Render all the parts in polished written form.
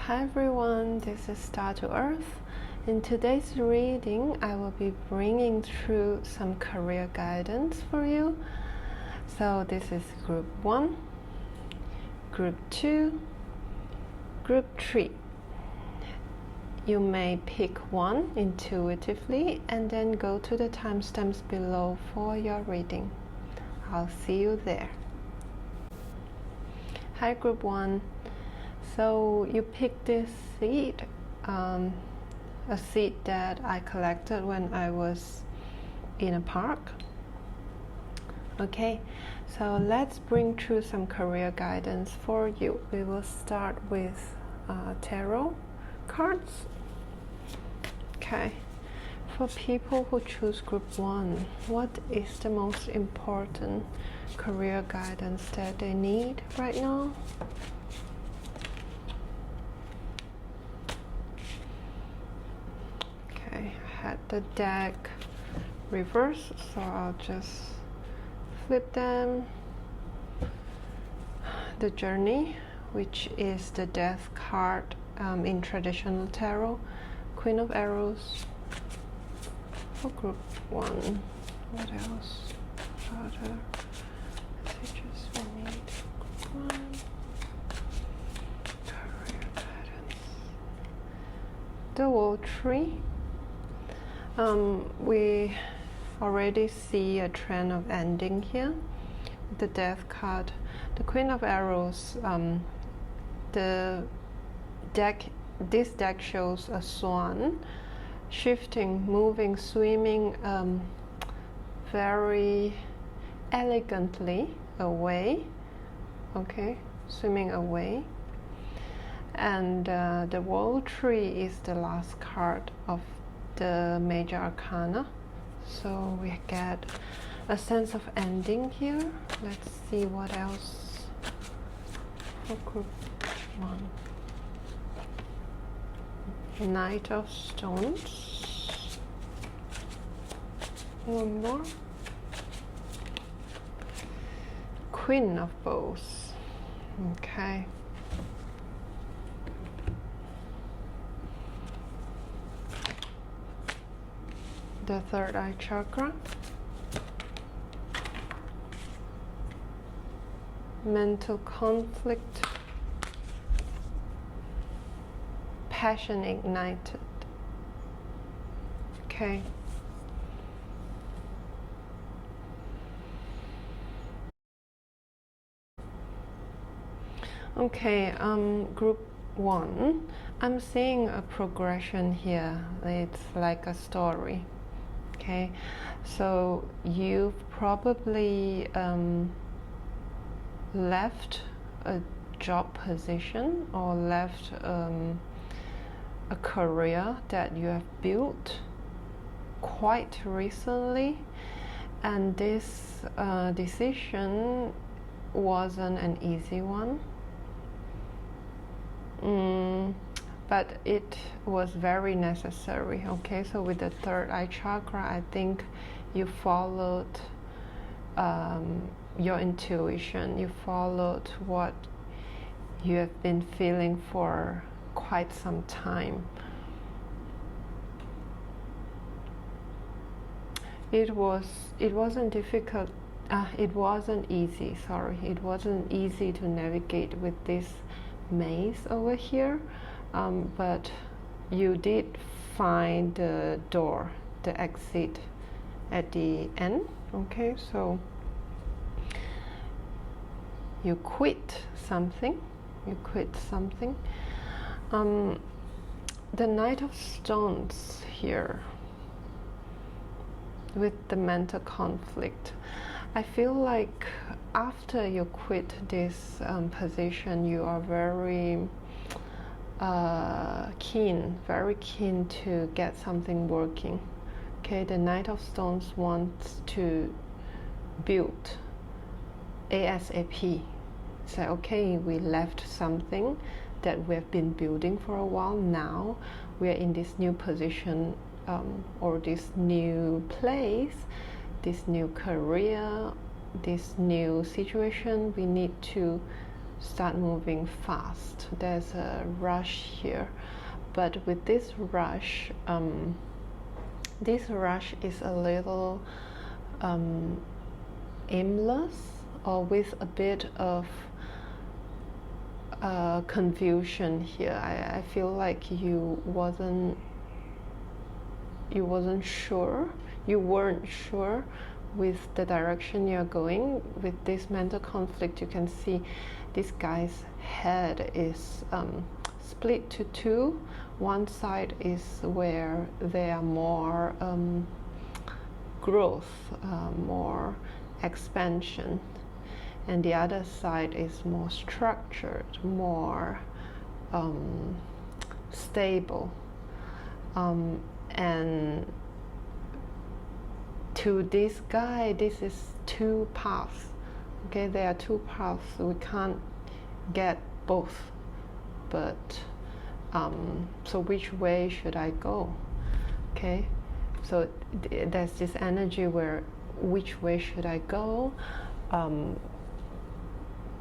Hi everyone, this is Star to Earth. In today's reading, I will be bringing through some career guidance for you. So this is Group 1, Group 2, Group 3. You may pick one intuitively and then go to the timestamps below for your reading. I'll see you there. Hi Group 1. So you picked this seed, a seed that I collected when I was in a park. Okay, so let's bring through some career guidance for you. We will start with tarot cards. Okay, for people who choose Group 1, what is the most important career guidance that they need right now? I had the deck reversed, so I'll just flip them. The Journey, which is the Death card in traditional tarot. Queen of Arrows for Group 1. What else? Other messages we need. Group 1. Career guidance. The World Tree. We already see a trend of ending here. The Death card, the Queen of Arrows. This deck shows a swan shifting, moving, swimming very elegantly away. Okay, swimming away. And the World Tree is the last card of the major arcana, so we get a sense of ending here. Let's see what else for Group 1. Knight of Stones. One more. Queen of Bows. Okay. The third eye chakra, mental conflict, passion ignited. Okay. Okay, Group 1, I'm seeing a progression here. It's like a story. Okay, so you've probably left a job position or left a career that you have built quite recently, and this decision wasn't an easy one. But it was very necessary. Okay, so with the third eye chakra, I think you followed your intuition. You followed what you have been feeling for quite some time. It wasn't difficult. It wasn't easy. Sorry, it wasn't easy to navigate with this maze over here. But you did find the door, the exit at the end. Okay, so you quit something. The Knight of Stones here with the mental conflict. I feel like after you quit this position, you are very very keen to get something working. Okay, the Knight of Stones wants to build ASAP. Say, okay, we left something that we have been building for a while. Now we are in this new position or this new place, this new career, this new situation. We need to start moving fast. There's a rush here, but with this rush is a little aimless, or with a bit of confusion here. I feel like you weren't sure with the direction you're going. With this mental conflict, you can see this guy's head is split to two. One side is where there are more growth, more expansion, and the other side is more structured, more stable. And to this guy, this is two paths. Okay, there are two paths. We can't get both. But so which way should I go? Okay, so there's this energy where which way should I go?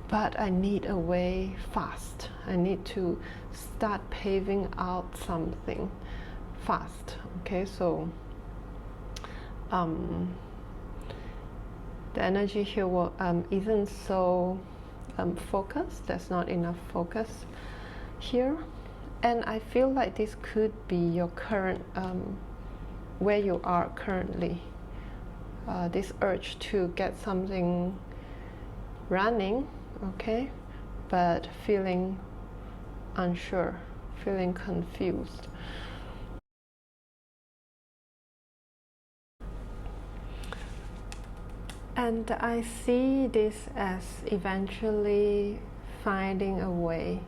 But I need a way fast. I need to start paving out something fast. Okay, so the energy here isn't so focused. There's not enough focus here, and I feel like this could be your current where you are currently. This urge to get something running, okay, but feeling unsure, feeling confused. And I see this as eventually finding a way,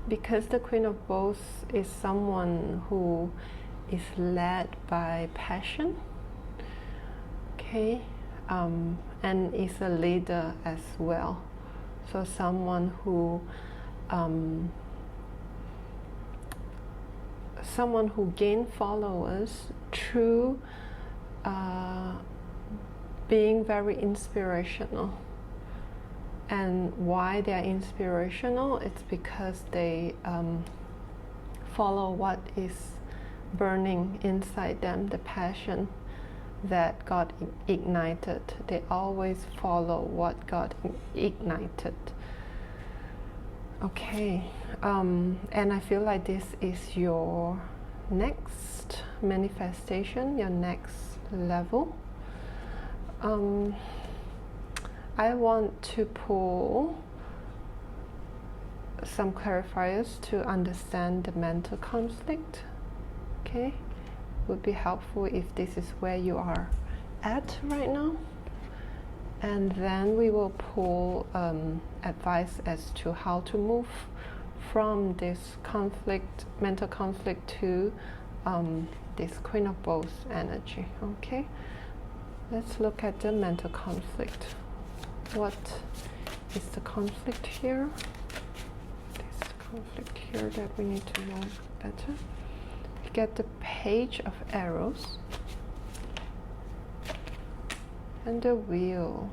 because the Queen of Bowls is someone who is led by passion, okay, and is a leader as well. So someone who gain followers through being very inspirational. And why they're inspirational? It's because they follow what is burning inside them, the passion that got ignited. They always follow what got ignited. Okay, and I feel like this is your next manifestation, your next level. I want to pull some clarifiers to understand the mental conflict. Okay, would be helpful if this is where you are at right now. And then we will pull advice as to how to move from this conflict, mental conflict, to this Queen of Bowls energy. Okay, let's look at the mental conflict. What is the conflict here? This conflict here that we need to know better. We get the Page of Arrows and the Wheel.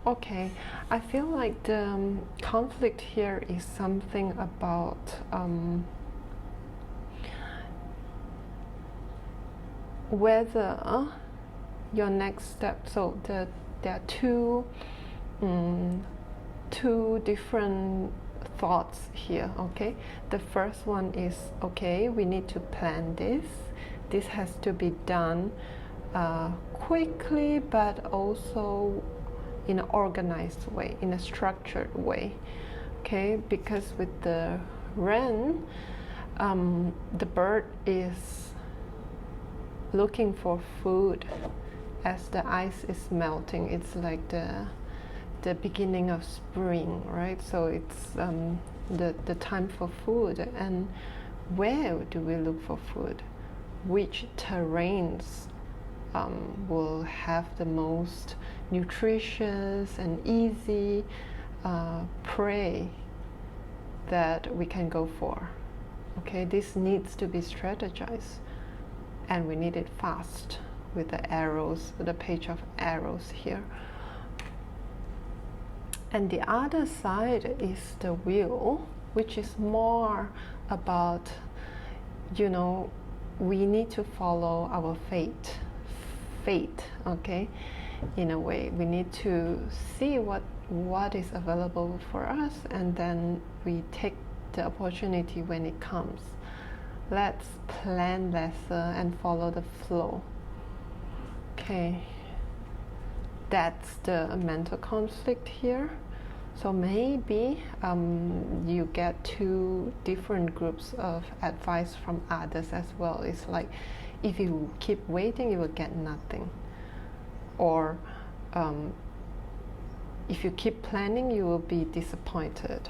Okay, I feel like the conflict here is something about whether your next step. So there are two different thoughts here. Okay, the first one is, okay, we need to plan this. This has to be done quickly, but also in an organized way, in a structured way. Okay, because with the wren, the bird is looking for food as the ice is melting. It's like the beginning of spring, right? So it's the time for food. And where do we look for food? Which terrains will have the most nutritious and easy prey that we can go for. Okay, this needs to be strategized, and we need it fast with the arrows, the page of arrows here. And the other side is the wheel, which is more about, you know, we need to follow our fate, okay, in a way. We need to see what is available for us, and then we take the opportunity when it comes. Let's plan lesser and follow the flow. Okay, that's the mental conflict here. So maybe you get two different groups of advice from others as well. It's like, if you keep waiting, you will get nothing. Or if you keep planning, you will be disappointed.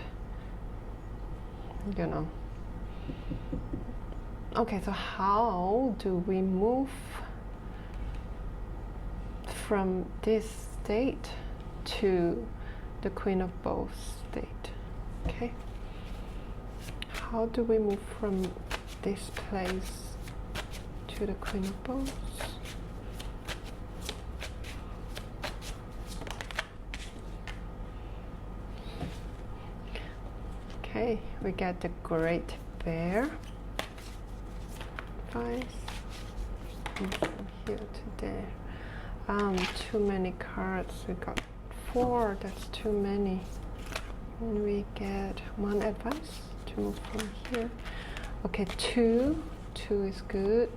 You know. Okay, so how do we move from this state to the Queen of Bows state? Okay, how do we move from this place to the Queen of Bows? Okay, we get the Great Bear. From here to there. Too many cards. We got 4. That's too many. And we get one advice to move from here. Okay, 2. 2 is good.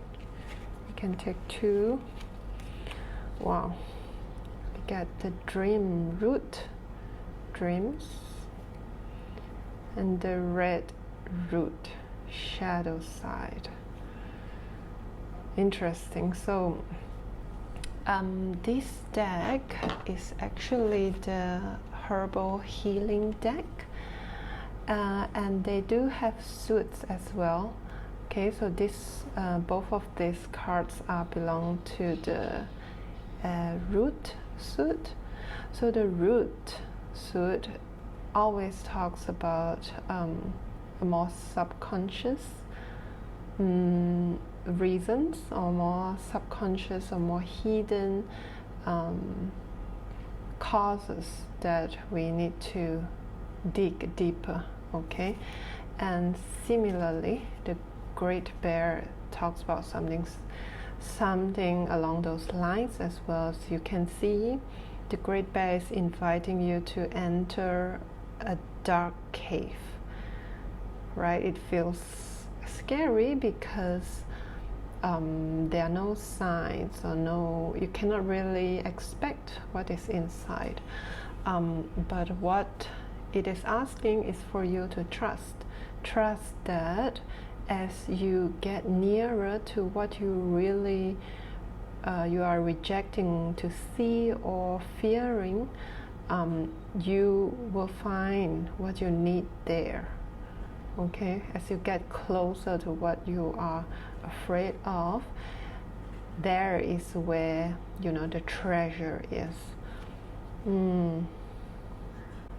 We can take 2. Wow. We get the Dream Root. Dreams. And the Red Root. Shadow side. Interesting. So this deck is actually the herbal healing deck, and they do have suits as well. Okay, so this both of these cards belong to the root suit. So the root suit always talks about a more subconscious reasons, or more subconscious or more hidden causes that we need to dig deeper. Okay, and similarly the Great Bear talks about something along those lines as well. As you can see, the Great Bear is inviting you to enter a dark cave, right? It feels scary because there are no signs, or you cannot really expect what is inside. But what it is asking is for you to trust that as you get nearer to what you really you are rejecting to see or fearing, you will find what you need there. Okay, as you get closer to what you are afraid of, there is where, you know, the treasure is.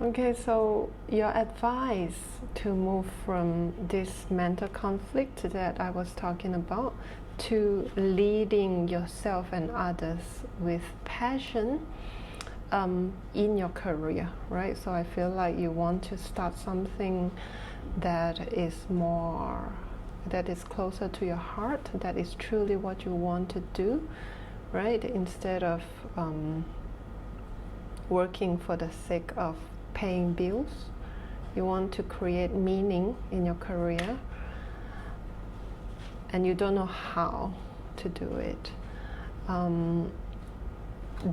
Okay, so your advice to move from this mental conflict that I was talking about to leading yourself and others with passion in your career, right? So I feel like you want to start something that is closer to your heart, that is truly what you want to do, right? Instead of working for the sake of paying bills, you want to create meaning in your career, and you don't know how to do it.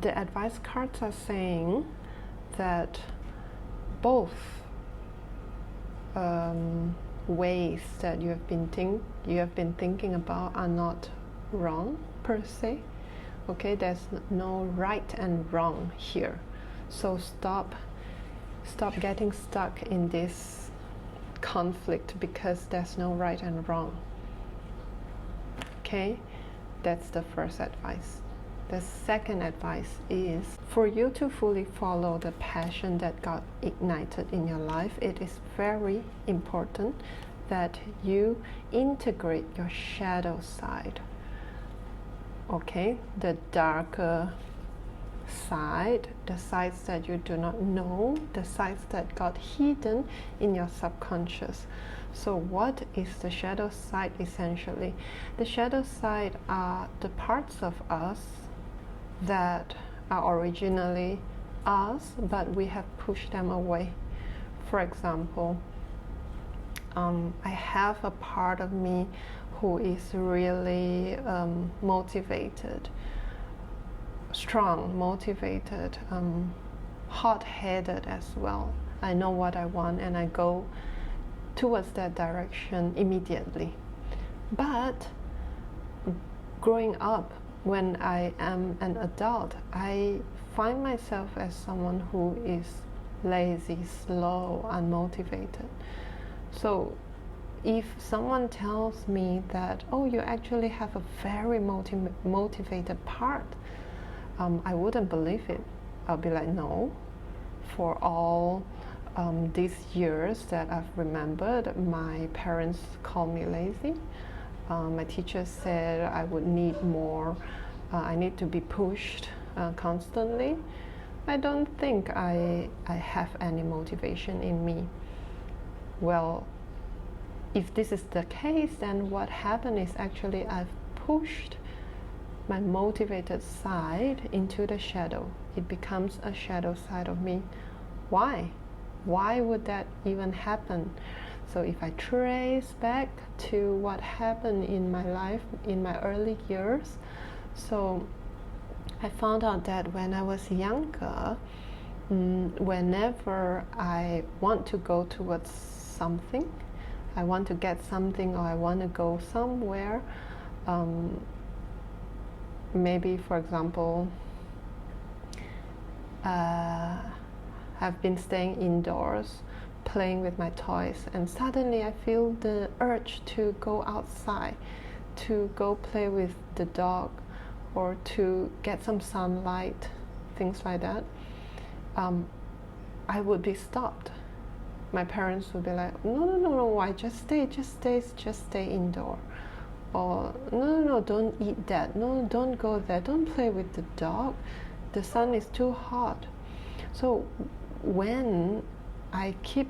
The advice cards are saying that both ways that you have been thinking about are not wrong per se. Okay, there's no right and wrong here. So stop getting stuck in this conflict because there's no right and wrong. Okay, that's the first advice. the second advice is for you to fully follow the passion that got ignited in your life. It is very important that you integrate your shadow side. Okay, the darker side, the sides that you do not know, the sides that got hidden in your subconscious. So what is the shadow side essentially? The shadow side are the parts of us that are originally us, but we have pushed them away. For example, I have a part of me who is really motivated, strong, motivated, hot-headed as well. I know what I want and I go towards that direction immediately. But growing up, when I am an adult, I find myself as someone who is lazy, slow, unmotivated. So if someone tells me that, oh, you actually have a very motivated part, I wouldn't believe it. I'll be like, no. For all these years that I've remembered, my parents called me lazy. My teacher said I would need more, I need to be pushed constantly. I don't think I have any motivation in me. Well, if this is the case, then what happened is actually I've pushed my motivated side into the shadow. It becomes a shadow side of me. Why? Why would that even happen? So if I trace back to what happened in my life in my early years, so I found out that when I was younger, whenever I want to go towards something, I want to get something, or I want to go somewhere, maybe for example, I've been staying indoors playing with my toys, and suddenly I feel the urge to go outside, to go play with the dog, or to get some sunlight, things like that. I would be stopped. My parents would be like, no, why? Just stay indoor. Or no, don't eat that. No, don't go there. Don't play with the dog. The sun is too hot. So when I keep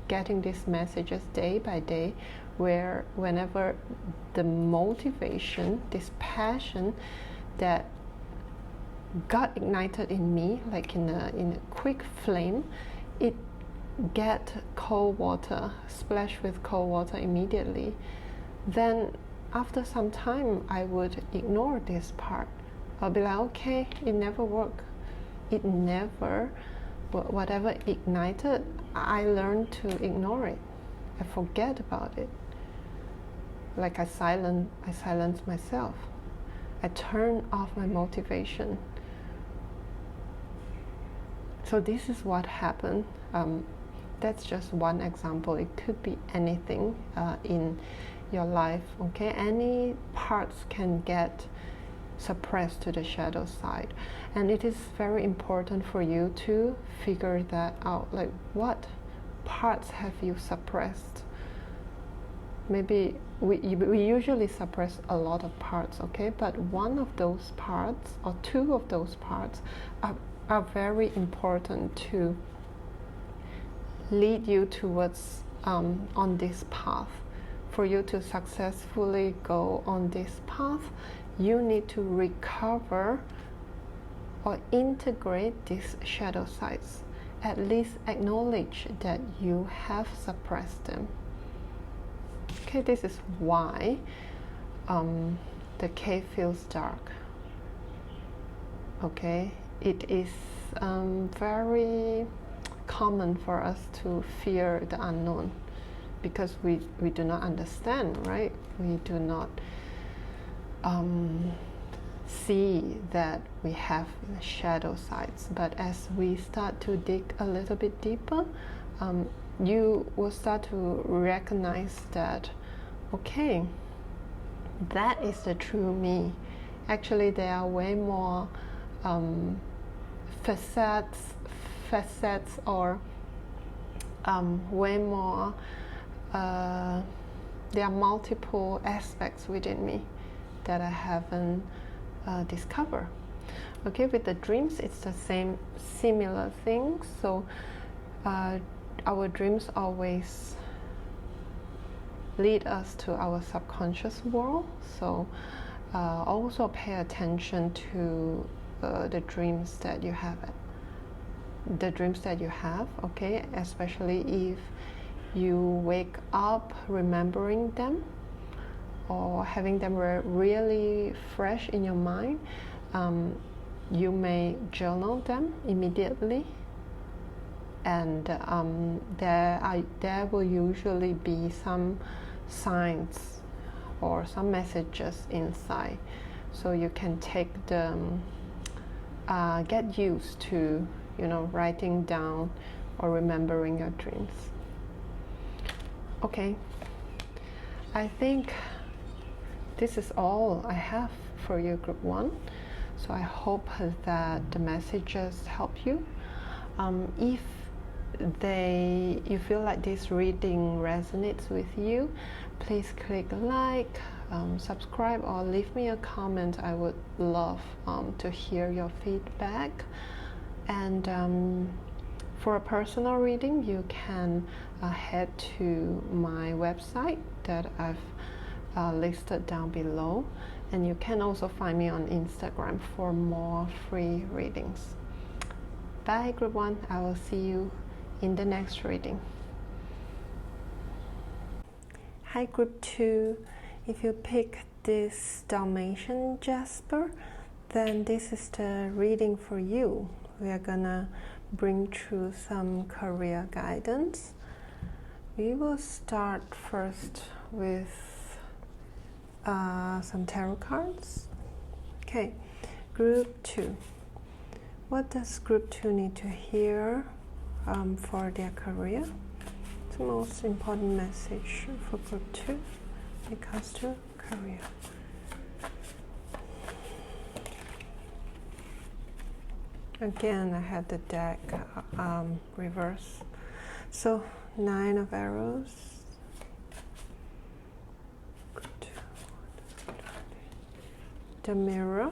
getting these messages day by day, where whenever the motivation, this passion that got ignited in me, like in a quick flame, it get cold water, splash with cold water immediately, then after some time I would ignore this part. I'll be like, okay, it never worked. It never, whatever ignited, I learned to ignore it. I forget about it. Like I silence myself. I turn off my motivation. So this is what happened. That's just one example. It could be anything in your life. Okay, any parts can get suppressed to the shadow side, and it is very important for you to figure that out. Like, what parts have you suppressed? Maybe we usually suppress a lot of parts, okay, but one of those parts or two of those parts are very important to lead you towards on this path. For you to successfully go on this path, you need to recover or integrate these shadow sides. At least acknowledge that you have suppressed them. Okay, this is why the cave feels dark. Okay, it is very common for us to fear the unknown because we do not understand, right? We do not see that we have shadow sides. But as we start to dig a little bit deeper, you will start to recognize that, okay, that is the true me. Actually, there are way more facets or way more there are multiple aspects within me that I haven't discovered. Okay, with the dreams, it's the same, similar things. So our dreams always lead us to our subconscious world. So also pay attention to the dreams that you have. Okay, especially if you wake up remembering them or having them really fresh in your mind. You may journal them immediately, and there will usually be some signs or some messages inside, so you can take them, get used to, writing down or remembering your dreams. Okay, I think this is all I have for you, Group 1. So I hope that the messages help you. If you feel like this reading resonates with you, please click like, subscribe, or leave me a comment. I would love to hear your feedback. And for a personal reading, you can head to my website that I've listed down below, and you can also find me on Instagram for more free readings. Bye, Group 1. I will see you in the next reading. Hi, Group 2. If you pick this Dalmatian Jasper, then this is the reading for you. We are gonna bring through some career guidance. We will start first with some tarot cards. Okay, Group 2. What does Group 2 need to hear for their career? It's the most important message for Group 2 when it comes to career. Again, I had the deck reverse. So, 9 of arrows. The mirror.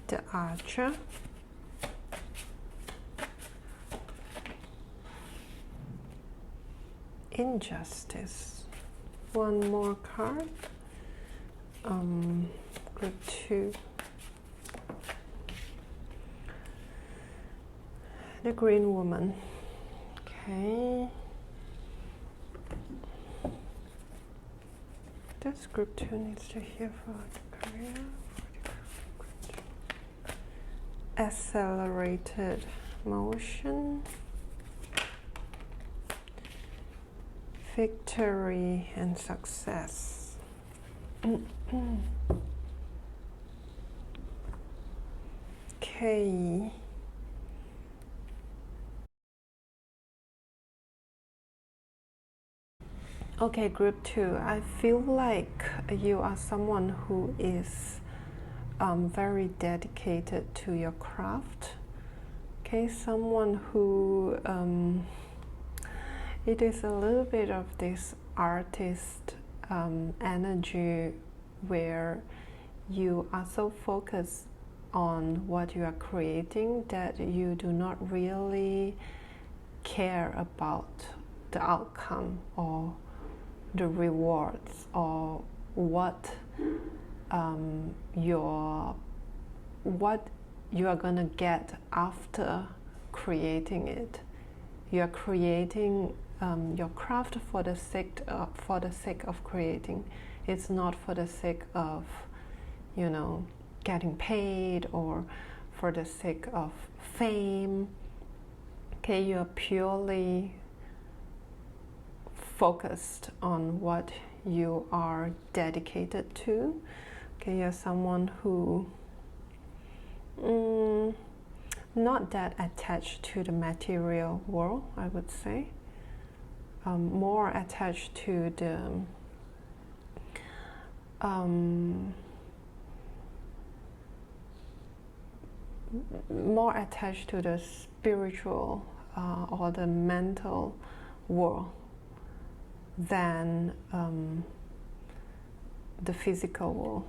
The archer. Injustice. One more card. Group 2. The green woman. Okay. This Group 2 needs to hear for the career. Accelerated motion. Victory and success. Okay. Okay, Group 2. I feel like you are someone who is very dedicated to your craft. Okay, someone who it is a little bit of this artist energy where you are so focused on what you are creating that you do not really care about the outcome or the rewards or what you are gonna get after creating it. You are creating your craft for the sake of creating. It's not for the sake of, getting paid or for the sake of fame. Okay, you are purely focused on what you are dedicated to. Okay, you're someone who not that attached to the material world, I would say. more attached to the spiritual or the mental world than the physical world,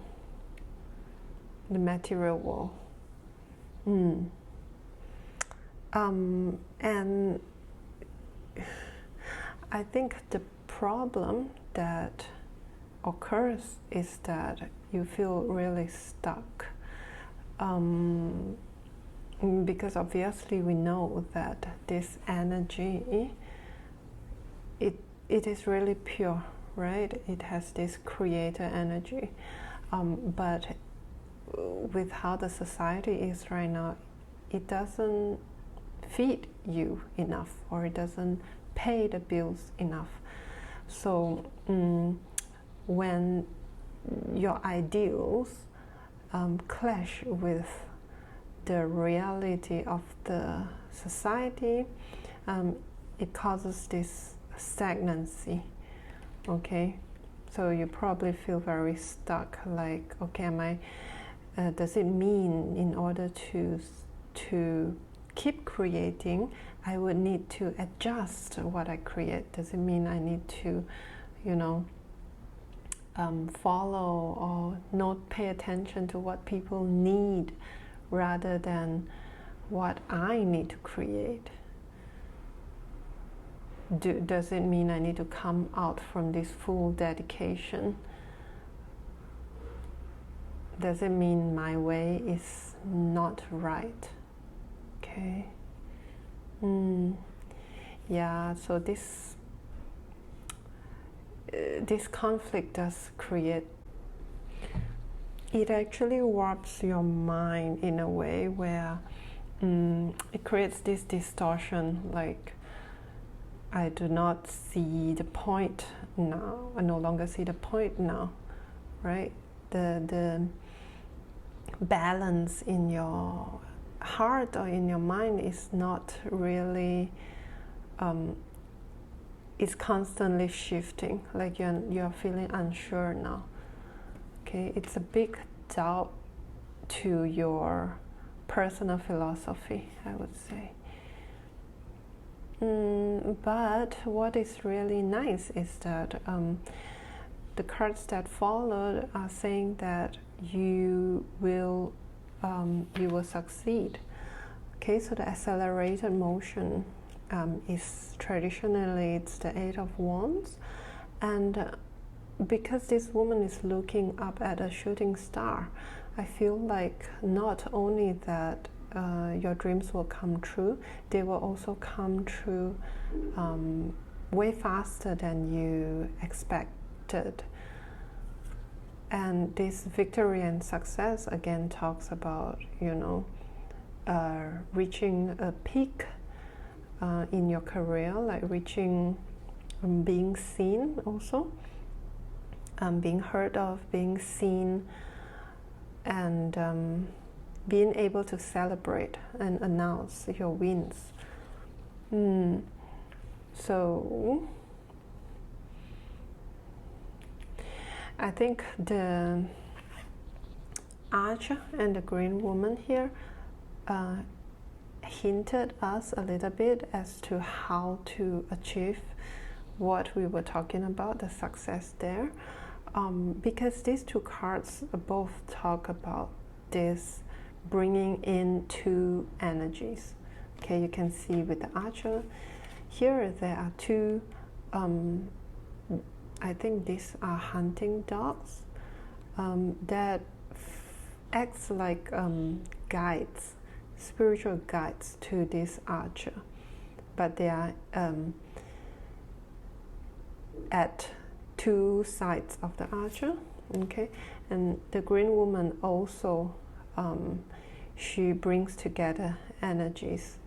the material world. And I think the problem that occurs is that you feel really stuck. Because obviously we know that this energy, it is really pure, right? It has this creator energy. But with how the society is right now, it doesn't feed you enough, or it doesn't pay the bills enough. So when your ideals clash with the reality of the society, it causes this stagnancy. Okay, so you probably feel very stuck, like, okay, does it mean in order to keep creating, I would need to adjust what I create? Does it mean I need to, follow or not pay attention to what people need rather than what I need to create? Does it mean I need to come out from this full dedication? Does it mean my way is not right? Okay. Yeah, so this conflict does create, it actually warps your mind in a way where it creates this distortion, like, I do not see the point now. I no longer see the point now, right? The balance in your heart or in your mind is not really, it's constantly shifting, like you're feeling unsure now. Okay, it's a big doubt to your personal philosophy, I would say. But what is really nice is that the cards that followed are saying that you will succeed. Okay, so the accelerated motion is traditionally, it's the Eight of Wands, and because this woman is looking up at a shooting star, I feel like not only that your dreams will come true, they will also come true way faster than you expected. And this victory and success again talks about, reaching a peak in your career, like reaching, being seen also, being heard of, being seen, and being able to celebrate and announce your wins. So I think the Archer and the Green Woman here hinted us a little bit as to how to achieve what we were talking about, the success there, because these two cards both talk about this bringing in two energies. Okay, you can see with the Archer here there are two, I think these are hunting dogs that acts like guides, spiritual guides to this Archer, but they are at two sides of the Archer. Okay, and the Green Woman also, she brings together energies,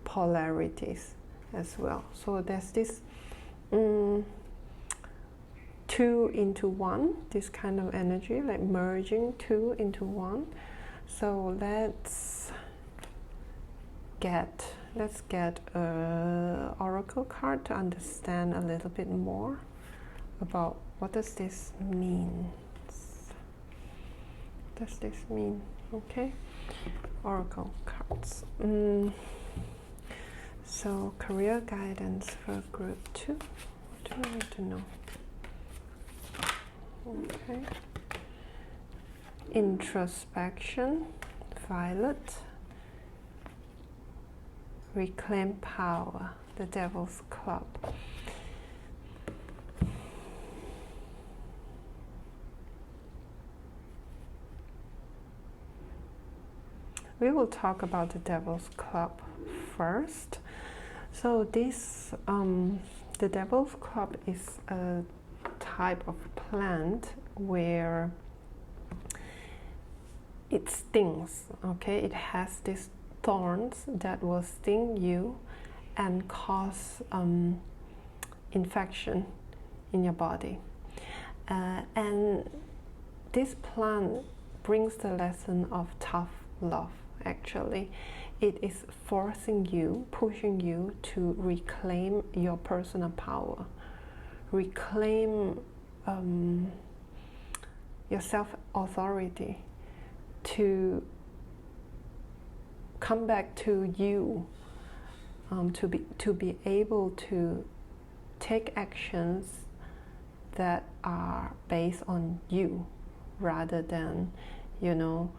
polarities as well. So there's this two into one, this kind of energy, like merging two into one. So let's get let's get an oracle card to understand a little bit more about what does this mean. What does this mean? Okay, oracle cards. So career guidance for group 2. What do I need to know? Okay. Introspection, violet. Reclaim power, the Devil's Club. We will talk about the Devil's Club first. So this, the Devil's Club is a type of plant where it stings, okay? It has these thorns that will sting you and cause infection in your body. And this plant brings the lesson of tough love, actually. It is forcing you, pushing you to reclaim your personal power, reclaim your self-authority, to come back to you, to be able to take actions that are based on you, rather than, you know,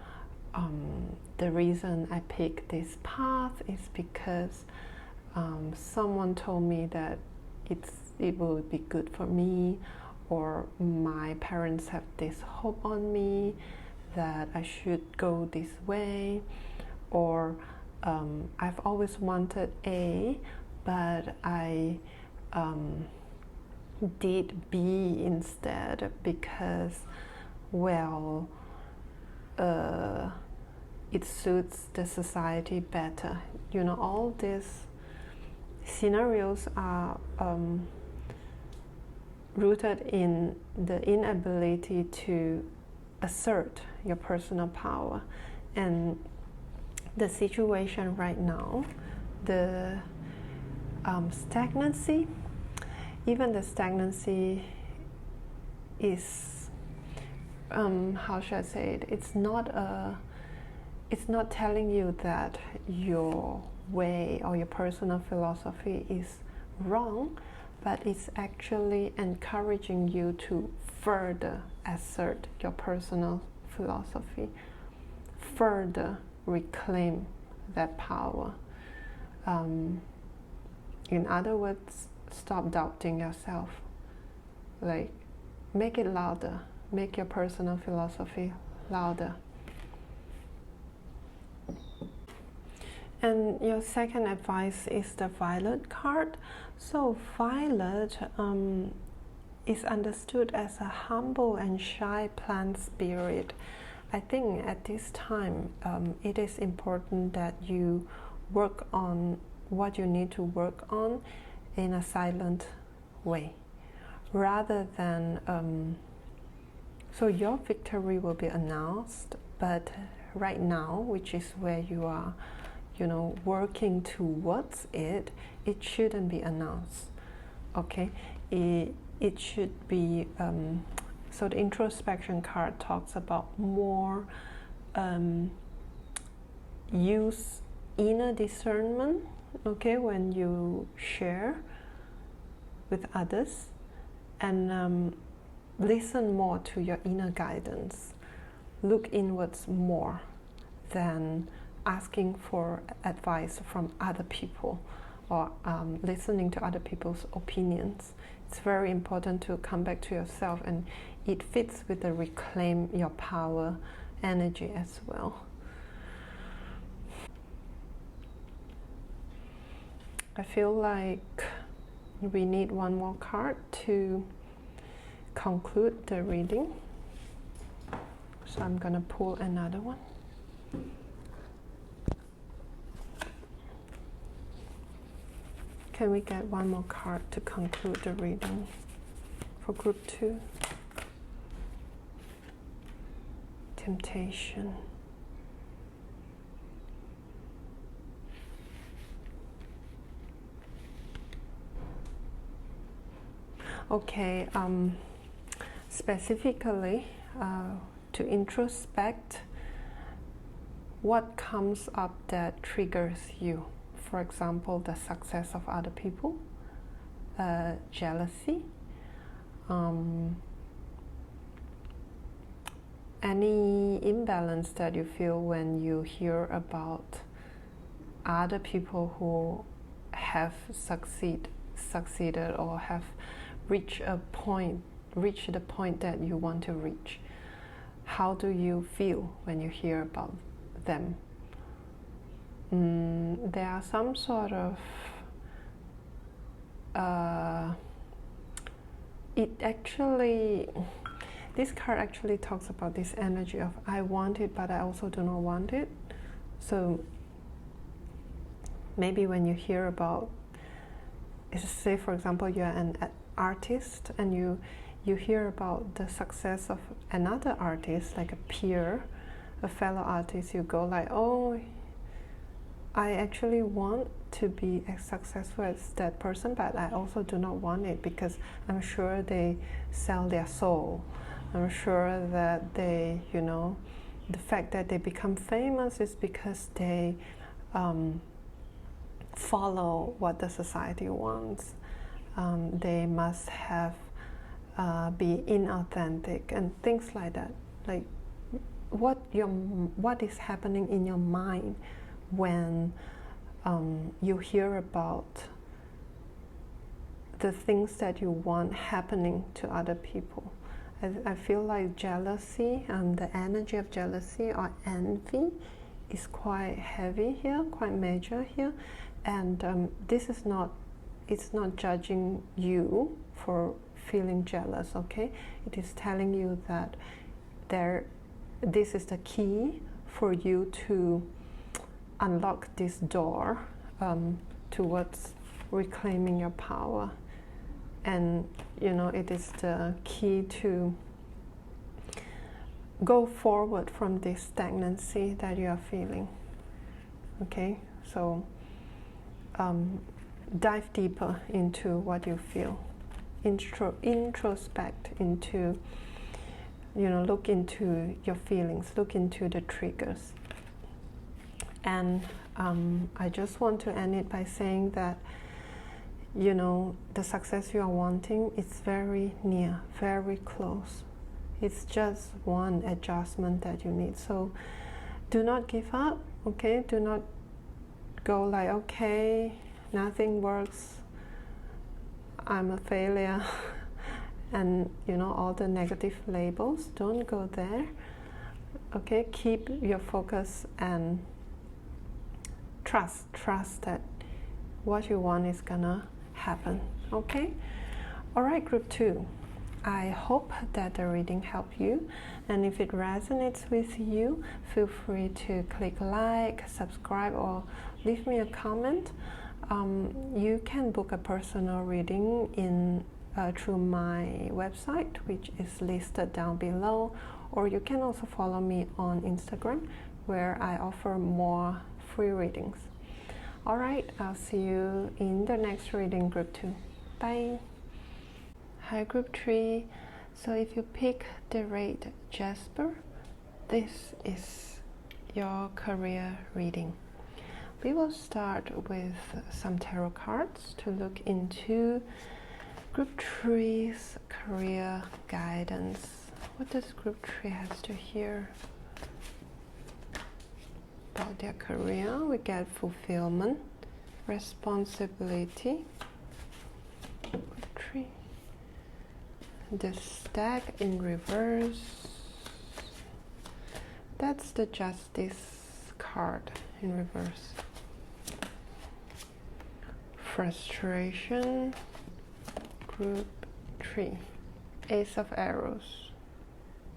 the reason I picked this path is because someone told me that it will be good for me, or my parents have this hope on me that I should go this way, or I've always wanted A, but I did B instead because, well, it suits the society better. You know, all these scenarios are rooted in the inability to assert your personal power. And the situation right now, the stagnancy, even the stagnancy is, how should I say it? It's not telling you that your way or your personal philosophy is wrong, but it's actually encouraging you to further assert your personal philosophy, further reclaim that power. In other words, stop doubting yourself. Like, make it louder. Make your personal philosophy louder. And your second advice is the violet card. So violet is understood as a humble and shy plant spirit. I think at this time it is important that you work on what you need to work on in a silent way, rather than so your victory will be announced, but right now, which is where you are, you know, working towards it, it shouldn't be announced. Okay, it should be so the introspection card talks about more use inner discernment, okay, when you share with others, and listen more to your inner guidance. Look inwards more than asking for advice from other people, or listening to other people's opinions. It's very important to come back to yourself, and it fits with the reclaim your power energy as well. I feel like we need one more card to conclude the reading, so I'm gonna pull another one. Can we get one more card to conclude the reading for group 2? Temptation. Okay, specifically to introspect what comes up that triggers you. For example, the success of other people, jealousy, any imbalance that you feel when you hear about other people who have succeeded or have reached the point that you want to reach. How do you feel when you hear about them? There are some sort of this card actually talks about this energy of I want it, but I also do not want it. So maybe when you hear about, say for example, you're an artist and you hear about the success of another artist, like a peer, a fellow artist, you go like, oh, I actually want to be as successful as that person, but I also do not want it because I'm sure they sell their soul. I'm sure that they, the fact that they become famous is because they follow what the society wants. They must have be inauthentic and things like that. Like what is happening in your mind when you hear about the things that you want happening to other people. I feel like jealousy, the energy of jealousy or envy is quite heavy here, quite major here, and this is not, it's not judging you for feeling jealous, okay? It is telling you that this is the key for you to unlock this door towards reclaiming your power. And it is the key to go forward from this stagnancy that you are feeling. Okay, so dive deeper into what you feel. Introspect into, look into your feelings, look into the triggers. And I just want to end it by saying that the success you are wanting is very near, very close. It's just one adjustment that you need. So do not give up, okay? Do not go like, okay, nothing works, I'm a failure, and all the negative labels. Don't go there, okay? Keep your focus and trust that what you want is gonna happen, okay? All right, group 2, I hope that the reading helped you, and if it resonates with you, feel free to click like, subscribe, or leave me a comment. You can book a personal reading through my website, which is listed down below, or you can also follow me on Instagram, where I offer more free readings. All right, I'll see you in the next reading, group 2. Bye. Hi, group 3. So if you pick the red Jasper, this is your career reading. We will start with some tarot cards to look into group 3's career guidance. What does group 3 has to hear about their career? We get fulfillment, responsibility, group 3. The Stag in reverse. That's the Justice card in reverse. Frustration, group 3. Ace of Arrows.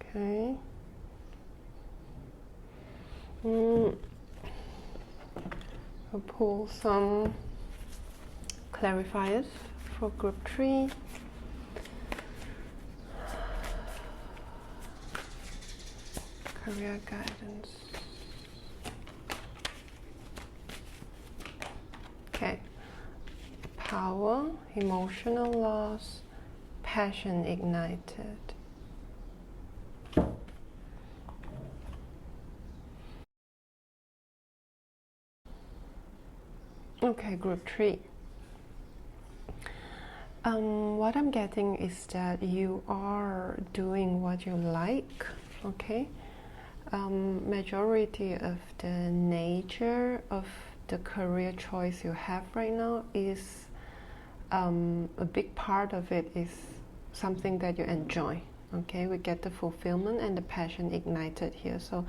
Okay. I'll pull some clarifiers for group 3. Career guidance. Okay. Power, emotional loss, passion ignited. Okay, group 3. What I'm getting is that you are doing what you like, okay? Majority of the nature of the career choice you have right now is a big part of it is something that you enjoy, okay? We get the fulfillment and the passion ignited here. So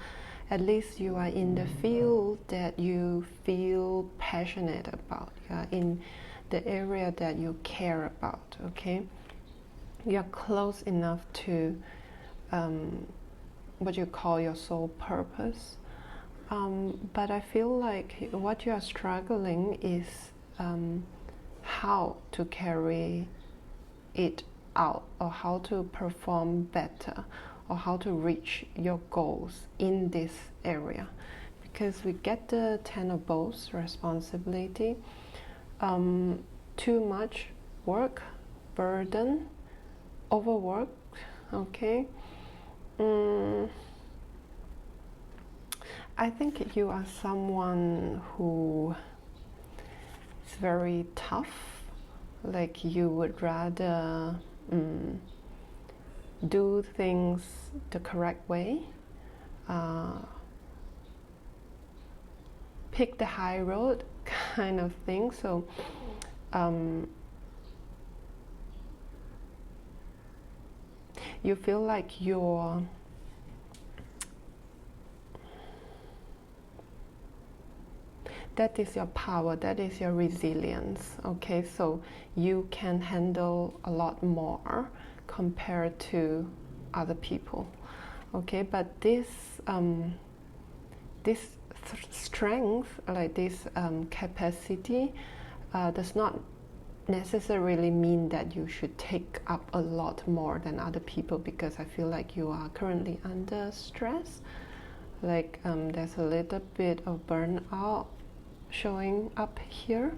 at least you are in the field that you feel passionate about. You are in the area that you care about, okay? You're close enough to what you call your soul purpose. But I feel like what you are struggling is how to carry it out, or how to perform better, or how to reach your goals in this area. Because we get the 10 of Bowls, responsibility, too much work, burden, overwork, okay? I think you are someone who is very tough, like you would rather do things the correct way, pick the high road kind of thing. So you feel like that is your power, that is your resilience, okay? So you can handle a lot more compared to other people, okay? But this strength, like this capacity, does not necessarily mean that you should take up a lot more than other people, because I feel like you are currently under stress. Like there's a little bit of burnout showing up here.